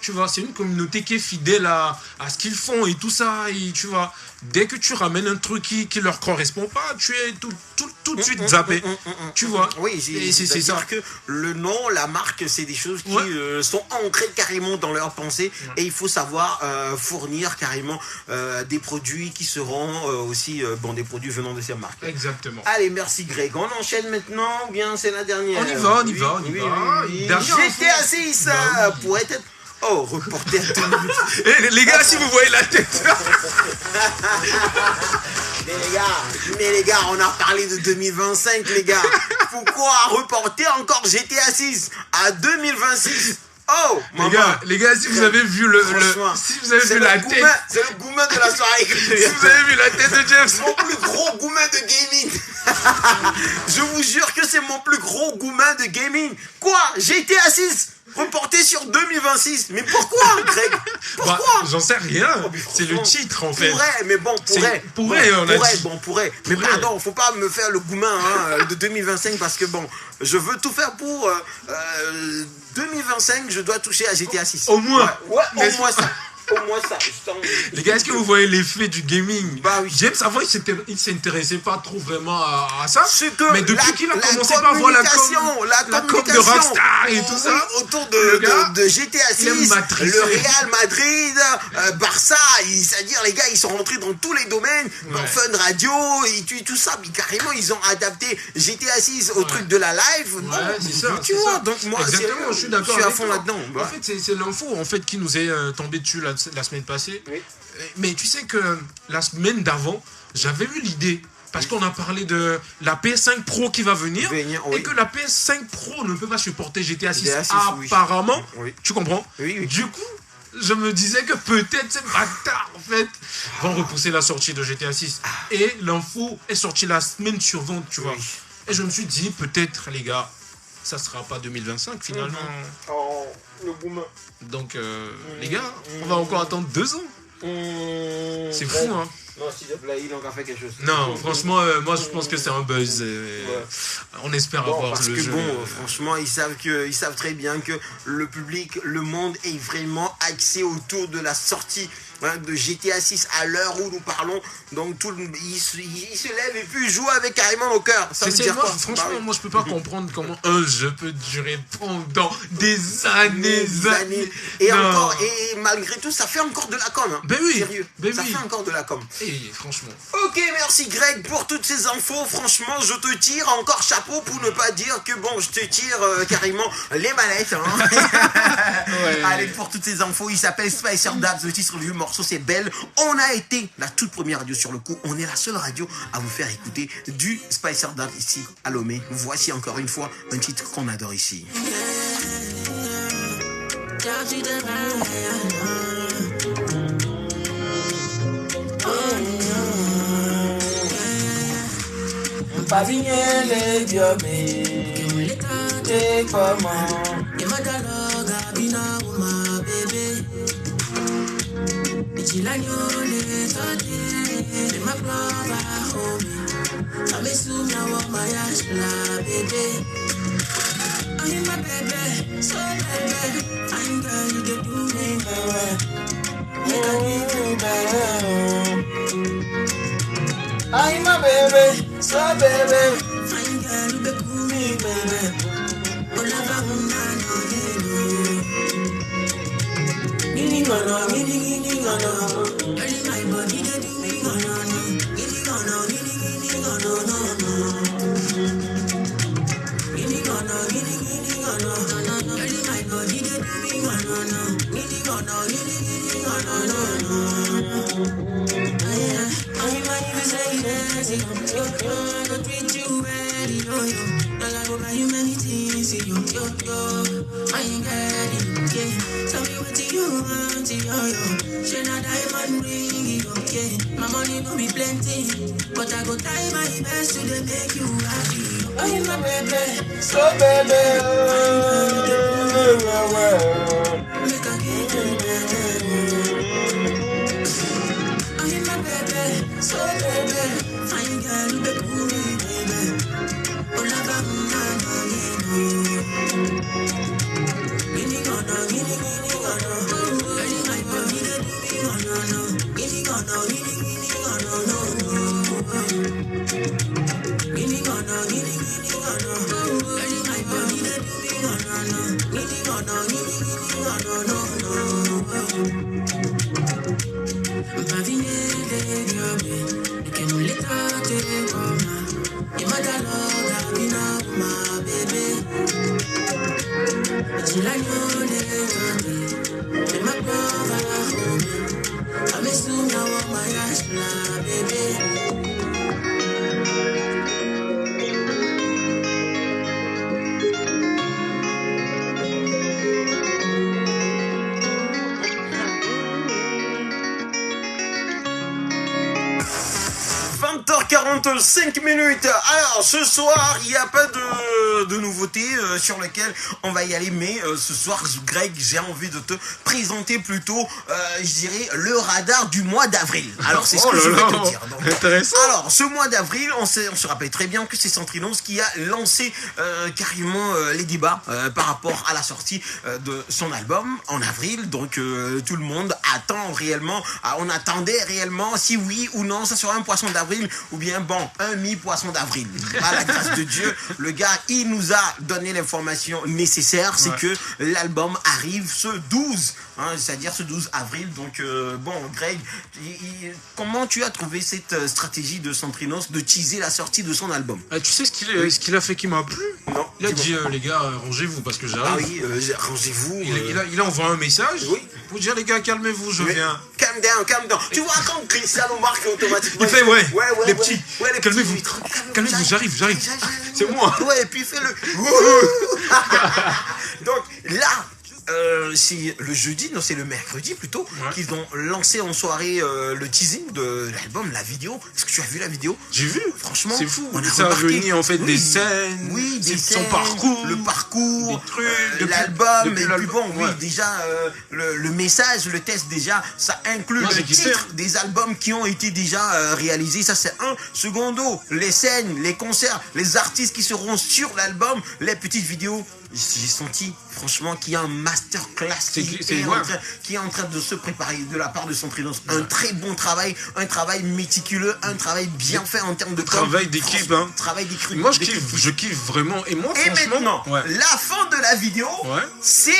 Speaker 4: Tu vois, c'est une communauté qui est fidèle à ce qu'ils font et tout ça. Et tu vois, dès que tu ramènes un truc qui leur correspond pas, tu es tout de suite zappé. Tu vois.
Speaker 1: Oui, c'est ça. Que le nom, la marque, c'est des choses qui sont ancrées carrément dans leur pensée. Et il faut savoir fournir carrément des produits qui seront aussi des produits venant de ces marques.
Speaker 4: Exactement.
Speaker 1: Allez, merci Greg. On enchaîne maintenant ou bien c'est la dernière?
Speaker 4: On y va.
Speaker 1: GTA 6 pourrait être... Oh, reporter.
Speaker 4: Les gars, si vous voyez la tête.
Speaker 1: mais les gars, on a parlé de 2025, les gars. Pourquoi reporter encore GTA 6 à 2026? Oh,
Speaker 4: les gars, si vous avez vu si vous avez vu la tête,
Speaker 1: c'est le goumin de la soirée.
Speaker 4: Si vous avez vu la tête de James,
Speaker 1: mon plus gros goumin de gaming. Je vous jure que c'est mon plus gros goumin de gaming. Quoi? GTA 6 reporté sur 2026. Mais pourquoi, Greg? Pourquoi?
Speaker 4: J'en sais rien. C'est le titre, en fait.
Speaker 1: Pourrait. Mais pardon, faut pas me faire le goumin de 2025 parce que bon, je veux tout faire pour 2025. Je dois toucher à GTA 6.
Speaker 4: Au moins.
Speaker 1: Au moins ça.
Speaker 4: Les gars, est-ce que vous voyez l'effet du gaming?
Speaker 1: Bah oui.
Speaker 4: James, avant, il s'intéressait pas trop vraiment à ça. Mais depuis qu'il a commencé par voir la com de Rockstar et tout ça,
Speaker 1: autour de GTA 6, le Real Madrid, Barça, c'est-à-dire les gars, ils sont rentrés dans tous les domaines, dans Fun Radio et tout ça. Mais carrément, ils ont adapté GTA 6 au truc de la live.
Speaker 4: C'est ça.
Speaker 1: Tu vois, donc moi,
Speaker 4: exactement, je suis d'accord.
Speaker 1: Je suis à fond là-dedans.
Speaker 4: En fait, c'est l'info en fait qui nous est tombé dessus la semaine passée. Mais tu sais que la semaine d'avant, j'avais eu l'idée. Parce qu'on a parlé de la PS5 Pro qui va venir et que la PS5 Pro ne peut pas supporter GTA 6 apparemment. Tu comprends? Du coup, je me disais que peut-être ces bâtards, en fait, vont repousser la sortie de GTA 6. Et l'info est sortie la semaine suivante, tu vois. Et je me suis dit, peut-être, les gars, ça sera pas 2025 finalement.
Speaker 1: Oh, le goumin.
Speaker 4: Donc, les gars, on va encore attendre 2 ans. C'est fou, hein.
Speaker 1: Non, s'il te plaît, il a encore fait quelque chose.
Speaker 4: Non, franchement, moi je pense que c'est un buzz. On espère avoir
Speaker 1: parce
Speaker 4: le
Speaker 1: que
Speaker 4: jeu.
Speaker 1: Franchement, ils savent très bien que le public, le monde est vraiment axé autour de la sortie de GTA 6 à l'heure où nous parlons. Donc ils se lèvent et puis ils jouent avec carrément nos cœurs. Ça veut dire quoi?
Speaker 4: Franchement, moi je peux pas comprendre comment un jeu peut durer pendant des années.
Speaker 1: Et encore, et malgré tout, ça fait encore de la com.
Speaker 4: Ben oui.
Speaker 1: Sérieux. Ça fait encore de la com.
Speaker 4: Et franchement.
Speaker 1: Ok, merci Greg pour toutes ces infos. Franchement, je te tire encore chapeau pour ne pas dire que bon, je te tire carrément les manettes. Allez, pour toutes ces infos, il s'appelle Spicer Dabs. Le titre du morceau, c'est Belle. On a été la toute première radio sur le coup. On est la seule radio à vous faire écouter du Spicer Dabs ici à Lomé. Voici encore une fois un titre qu'on adore ici.
Speaker 10: Pavignelle biomé, t'es comment? Et ma dialogue a bina ou ma bébé. Et tu l'as yolé, t'as ma plomba homie. Ça me souvient au mariage la bébé. I'm my baby, so baby. Fine girl, you can do me better. You can give me better. I'm my baby, so baby. Fine girl, you be cool me, baby. All of a woman, oh, you know. Girl, in my body, they do me gonna know. Giddy gonna, giddy gonna know. Giddy gonna, giddy gonna know. Girl, in my body, they do me gonna know. Giddy gonna, giddy gonna know. I might even say yes, I go treat you well, yo. Girl, I go buy you many things, yo. I ain't ready, yeah. Tell me what you want, yo. She not diamond ring, yeah. My money gon' be plenty, but I go try my best to make you happy. Oh, you my baby, so baby, make a give you better. Oh, you my baby, so baby, fine girl, be cool, baby. Oh, la ba mama, gini gonna, gini gonna. Girl, in my body, they do me gonna know. Gini gonna, gini gonna know. Gini gonna, gini gonna. Girl, in my body, they do me gonna know. Gini gonna, gini gonna know. Mavinele diabe, que no le trate como. Y mátalo, Gabina, ma bébé. Tu la nyole kante, te ma prova home. Ame suna wa mayash la bébé.
Speaker 1: 20h45 minutes. Alors ce soir il n'y a pas de nouveautés sur lesquelles on va y aller, mais ce soir Greg, j'ai envie de te présenter plutôt je dirais le radar du mois d'avril. Alors c'est ce que je vais te dire. Donc, intéressant. Alors ce mois d'avril, on se rappelle très bien que c'est Centrinos qui a lancé carrément les débats par rapport à la sortie de son album en avril. Donc tout le monde attend réellement, on attendait réellement si oui ou non ça sera un poisson d'avril ou bien bon un mi-poisson d'avril. À la grâce de Dieu, le gars il nous a donné l'information nécessaire, c'est que l'album arrive ce 12, c'est-à-dire ce 12 avril. Donc bon Greg, comment tu as trouvé cette stratégie de Centrinos de teaser la sortie de son album?
Speaker 4: Tu sais ce qu'il a fait qui m'a plu?
Speaker 1: Non.
Speaker 4: Il a dit les gars rangez-vous parce que j'arrive.
Speaker 1: Ah oui, rangez-vous.
Speaker 4: Il a envoyé un message pour dire les gars calmez-vous, je viens.
Speaker 1: Calm down. Tu vois quand Cristiano marque automatiquement.
Speaker 4: Il fait les petits. Calmez-vous, calmez-vous, j'arrive. C'est moi.
Speaker 1: Ouais, et puis il fait le. Donc là. C'est le jeudi, non c'est le mercredi plutôt, qu'ils ont lancé en soirée le teasing de l'album, la vidéo. Est-ce que tu as vu la vidéo?
Speaker 4: J'ai vu.
Speaker 1: Franchement,
Speaker 4: c'est fou. Ça a réuni en fait des scènes, son parcours,
Speaker 1: le parcours, l'album. Et puis bon, déjà le message, le test déjà, ça inclut le titre des albums qui ont été déjà réalisés. Ça c'est un. Secondo, les scènes, les concerts, les artistes qui seront sur l'album, les petites vidéos. J'ai senti franchement qu'il y a un masterclass qui est en train de se préparer de la part de Centrinos. Un très bon travail, un travail méticuleux, un travail bien fait en termes de
Speaker 4: travail d'équipe.
Speaker 1: Travail d'équipe.
Speaker 4: Moi je kiffe vraiment. Et moi franchement,
Speaker 1: maintenant, la fin de la vidéo, c'est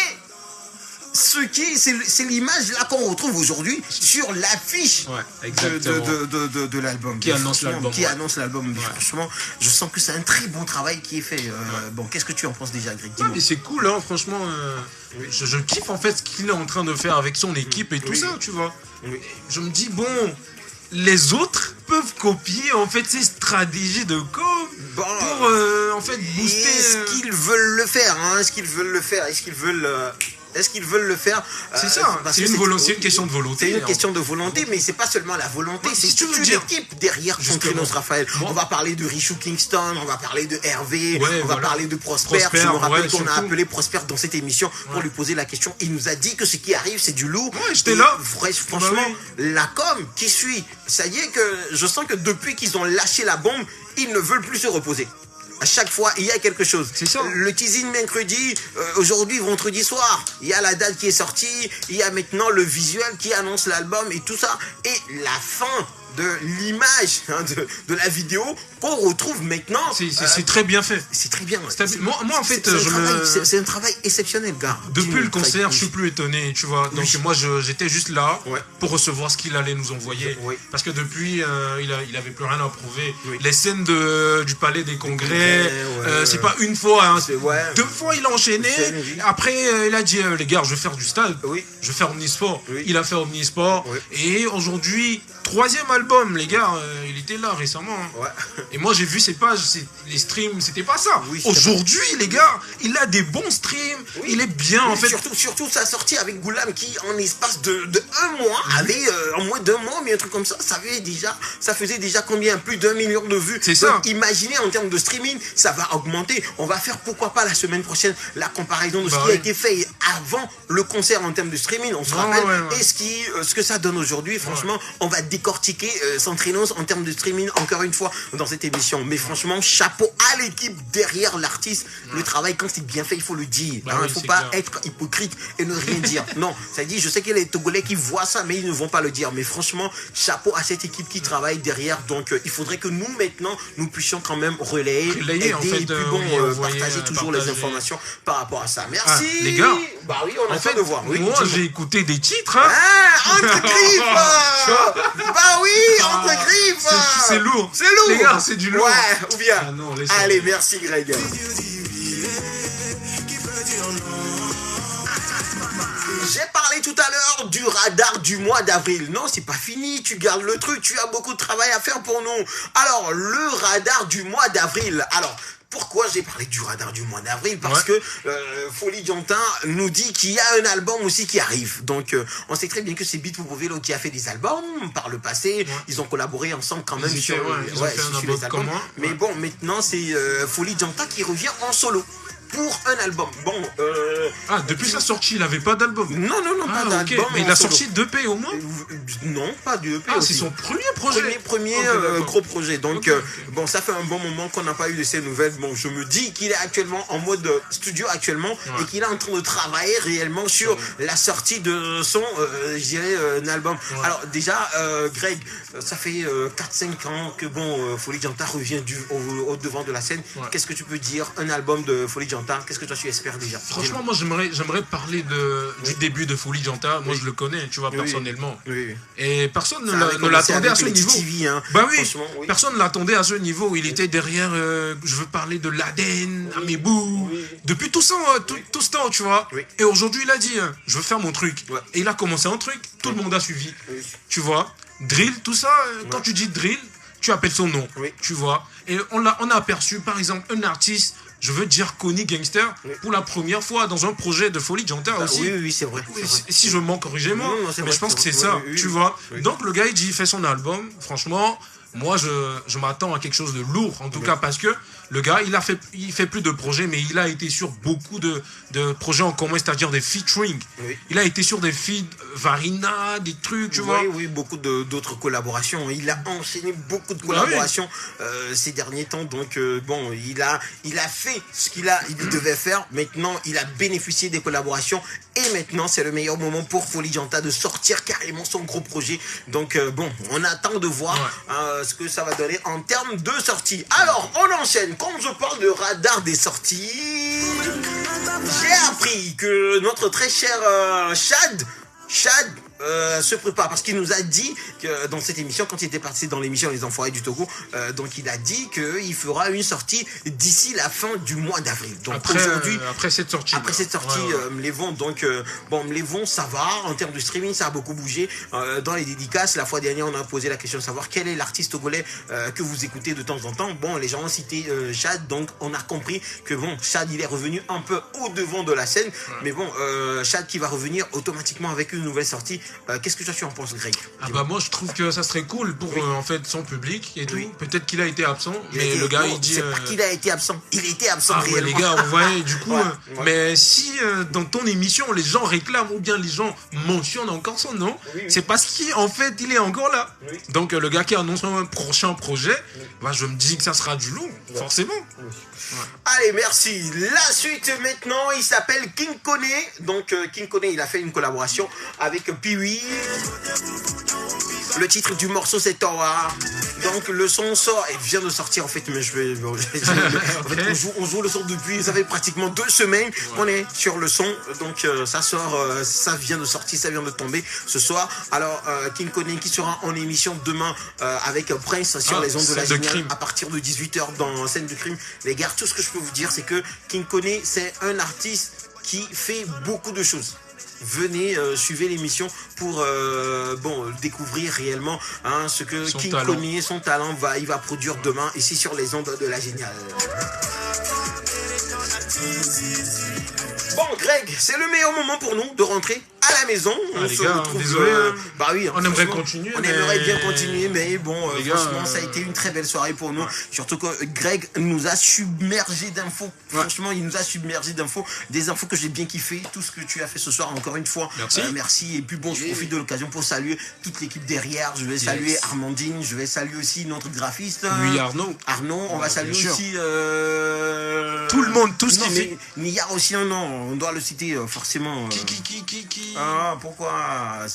Speaker 1: c'est l'image là qu'on retrouve aujourd'hui sur l'affiche de l'album.
Speaker 4: Qui annonce
Speaker 1: l'album. Franchement, je sens que c'est un très bon travail qui est fait. Bon, qu'est-ce que tu en penses déjà, Greg?
Speaker 4: Mais c'est cool, hein, franchement. Je kiffe en fait ce qu'il est en train de faire avec son équipe et tout ça, tu vois. Je me dis, bon, les autres peuvent copier en fait ces stratégies de com pour en fait booster.
Speaker 1: Est-ce qu'ils veulent le faire, Est-ce qu'ils veulent le faire? Est-ce qu'ils veulent le faire?
Speaker 4: C'est ça, c'est une question de volonté.
Speaker 1: C'est une question de volonté, mais c'est pas seulement la volonté, c'est toute l'équipe derrière Centrinos, Raphaël. On va parler de Richou Kingston, on va parler de Hervé, on va parler de Prosper. Je me rappelle qu'on a appelé Prosper dans cette émission pour lui poser la question. Il nous a dit que ce qui arrive, c'est du lourd.
Speaker 4: J'étais là.
Speaker 1: Franchement, la com qui suit, ça y est que je sens que depuis qu'ils ont lâché la bombe, ils ne veulent plus se reposer. À chaque fois, il y a quelque chose.
Speaker 4: C'est ça.
Speaker 1: Le teasing mercredi, aujourd'hui, vendredi soir, il y a la date qui est sortie, il y a maintenant le visuel qui annonce l'album et tout ça. Et la fin de l'image, hein, de la vidéo qu'on retrouve maintenant.
Speaker 4: C'est très bien fait.
Speaker 1: C'est très bien.
Speaker 4: Moi, en fait,
Speaker 1: c'est un travail exceptionnel, gars.
Speaker 4: Depuis le concert, je suis plus étonné, tu vois. Donc moi, j'étais juste là pour recevoir ce qu'il allait nous envoyer. Parce que depuis, il avait plus rien à prouver. Les scènes du Palais des Congrès, c'est pas une fois, hein, 2 fois il a enchaîné. Après, il a dit, les gars, je vais faire du stade. Je vais faire Omnisport. Il a fait Omnisport. Et aujourd'hui, 3e album, les gars, il était là récemment. Hein. Et moi, j'ai vu ses pages, les streams, c'était pas ça. Aujourd'hui, les gars, il a des bons streams, il est bien en fait.
Speaker 1: Surtout sa sortie avec Goulam qui, en espace de 1 mois, avait en moins d'1 mois, mais un truc comme ça, ça faisait déjà combien? Plus d'1 million de vues.
Speaker 4: C'est ça.
Speaker 1: Imaginez en termes de streaming, ça va augmenter. On va faire pourquoi pas la semaine prochaine la comparaison de ce qui a été fait avant le concert en termes de streaming. On se rappelle. Et ce que ça donne aujourd'hui, franchement, on va décortiquer Centrinos en termes de streaming encore une fois dans cette émission. Mais franchement, chapeau à l'équipe derrière l'artiste. Le travail, quand c'est bien fait, il faut le dire. Il ne faut pas être hypocrite et ne rien dire. Non, ça dit, je sais qu'il y a les Togolais qui voient ça, mais ils ne vont pas le dire. Mais franchement, chapeau à cette équipe qui travaille derrière. Donc, il faudrait que nous, maintenant, nous puissions quand même relayer aider, en fait, et puis partager toujours les informations par rapport à ça. Merci.
Speaker 4: Les gars,
Speaker 1: bah oui, on a fait devoir.
Speaker 4: Moi, j'ai écouté des titres. Hein.
Speaker 1: Entre griffes. Bah oui, entre griffes.
Speaker 4: C'est lourd.
Speaker 1: C'est lourd.
Speaker 4: Les gars, c'est du lourd.
Speaker 1: Ouais, ou bien. Allez, merci Greg. J'ai parlé tout à l'heure du radar du mois d'avril. Non, c'est pas fini, tu gardes le truc, tu as beaucoup de travail à faire pour nous. Alors, le radar du mois d'avril. Alors, pourquoi j'ai parlé du radar du mois d'avril? Parce que Folie Diantin nous dit qu'il y a un album aussi qui arrive. Donc, on sait très bien que c'est Beat pour Vélo qui a fait des albums par le passé. Ils ont collaboré ensemble quand même sur les albums. Mais bon, maintenant, c'est Folie Diantin qui revient en solo pour un album. Bon,
Speaker 4: depuis sa sortie, il n'avait pas d'album.
Speaker 1: Non, pas d'album.
Speaker 4: Mais il a sorti 2 EP au moins.
Speaker 1: Non, pas de EP.
Speaker 4: C'est son premier projet.
Speaker 1: Premier gros projet. Donc, bon, ça fait un bon moment qu'on n'a pas eu de ces nouvelles. Bon, je me dis qu'il est actuellement en mode studio actuellement et qu'il est en train de travailler réellement sur la sortie de son, je dirais, un album. Alors, déjà, Greg, ça fait 4-5 ans que, bon, Folie Diantin revient au devant de la scène. Qu'est-ce que tu peux dire? Un album de Folie Diantin, qu'est-ce que toi tu espères déjà?
Speaker 4: Franchement, moi j'aimerais parler du début de Folie Diantin. Moi je le connais, tu vois, personnellement. Et personne ne l'attendait à ce niveau.
Speaker 1: TV, hein.
Speaker 4: Bah oui, personne ne l'attendait à ce niveau. Il était derrière, je veux parler de l'Aden, Amébou, depuis tout ce temps, tu vois. Et aujourd'hui il a dit, je veux faire mon truc. Et il a commencé un truc, tout le monde a suivi. Tu vois, drill, tout ça, quand tu dis drill, tu appelles son nom, tu vois. Et on a aperçu, par exemple, un artiste, je veux dire Connie Gangster, pour la première fois dans un projet de Folie Diantin aussi.
Speaker 1: Oui, c'est vrai.
Speaker 4: Si je mens, corrigez-moi, mais je pense que c'est ça, tu vois. Donc le gars, il dit, il fait son album, franchement, moi, je m'attends à quelque chose de lourd, en tout cas, parce que le gars, il fait plus de projets, mais il a été sur beaucoup de projets en commun, c'est-à-dire des featuring. Il a été sur des feats, Varina, des trucs, tu vois.
Speaker 1: Oui, beaucoup d'autres collaborations. Il a enchaîné beaucoup de collaborations ces derniers temps. Donc, bon, il a fait ce qu'il devait faire. Maintenant, il a bénéficié des collaborations. Et maintenant, c'est le meilleur moment pour Folie Diantin de sortir carrément son gros projet. Donc, bon, on attend de voir ce que ça va donner en termes de sortie. Alors, on enchaîne. Quand je parle de radar des sorties, j'ai appris que notre très cher Chad se prépare parce qu'il nous a dit que dans cette émission, quand il était parti dans l'émission Les Enfoirés du Togo, donc il a dit qu'il fera une sortie d'ici la fin du mois d'avril. Donc
Speaker 4: après cette sortie,
Speaker 1: Mlévon, donc bon, Mlévon, ça va en termes de streaming, ça a beaucoup bougé. Dans les dédicaces, la fois dernière, on a posé la question de savoir quel est l'artiste togolais que vous écoutez de temps en temps. Bon, les gens ont cité Chad, donc on a compris que bon, Chad, il est revenu un peu au devant de la scène, mais bon, Chad qui va revenir automatiquement avec une nouvelle sortie. Qu'est-ce que toi tu en penses, Greg?
Speaker 4: Moi je trouve que ça serait cool pour en fait son public et tout. Peut-être qu'il a été absent, mais le gars il dit.
Speaker 1: C'est pas qu'il a été absent, il était absent réellement.
Speaker 4: Les gars, vous voyez, du coup. Mais si dans ton émission les gens réclament ou bien les gens mentionnent encore son nom, c'est parce qu'en fait il est encore là. Donc le gars qui annonce un prochain projet, je me dis que ça sera du lourd, forcément.
Speaker 1: Allez, merci. La suite maintenant, il s'appelle King Kone. Donc King Kone, il a fait une collaboration avec Piwi. Le titre du morceau c'est Tower. Donc le son sort et vient de sortir en fait, mais je vais. En fait, on joue le son depuis, ça fait pratiquement 2 semaines qu'on est sur le son. Donc ça sort, ça vient de sortir, ça vient de tomber ce soir. Alors King Koné qui sera en émission demain avec Prince sur les ondes de la Géniale à partir de 18h dans Scène de Crime. Les gars, tout ce que je peux vous dire c'est que King Koné c'est un artiste qui fait beaucoup de choses. Venez, suivez l'émission pour découvrir réellement ce que King Koné, son talent, il va produire demain ici sur les ondes de la Géniale. Bon, Greg, c'est le meilleur moment pour nous de rentrer à la maison. On se retrouve.
Speaker 4: Désolé.
Speaker 1: On
Speaker 4: aimerait continuer.
Speaker 1: On aimerait bien continuer, mais bon, franchement, ça a été une très belle soirée pour nous. Surtout que Greg nous a submergé d'infos. Franchement, il nous a submergé d'infos. Des infos que j'ai bien kiffé. Tout ce que tu as fait ce soir, encore une fois. Merci. Merci. Et puis bon, je profite de l'occasion pour saluer toute l'équipe derrière. Je vais saluer Armandine. Je vais saluer aussi notre graphiste.
Speaker 4: Oui, Arnaud.
Speaker 1: On va saluer aussi.
Speaker 4: Tout le monde, tout ce qui fait.
Speaker 1: Niyar aussi un nom. On doit le citer forcément.
Speaker 4: Qui
Speaker 1: Ah, pourquoi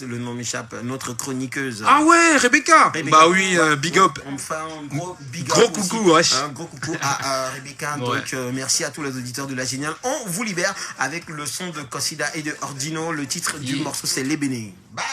Speaker 1: le nom m'échappe? Notre chroniqueuse.
Speaker 4: Ah ouais, Rebecca. Bah oui, big up.
Speaker 1: Enfin, gros big up.
Speaker 4: Gros coucou, wesh.
Speaker 1: Un gros coucou à Rebecca. Ouais. Donc, merci à tous les auditeurs de la Géniale. On vous libère avec le son de Cossida et de Ordino. Le titre du morceau, c'est Les Béné. Bye.